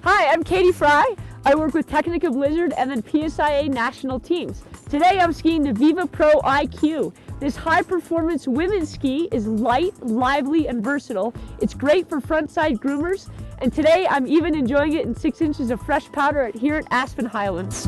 Hi, I'm Katie Fry. I work with Technica Blizzard and then PSIA national teams. Today I'm skiing the Viva Pro IQ. This high-performance women's ski is light, lively, and versatile. It's great for frontside groomers, and today I'm even enjoying it in 6 inches of fresh powder here at Aspen Highlands.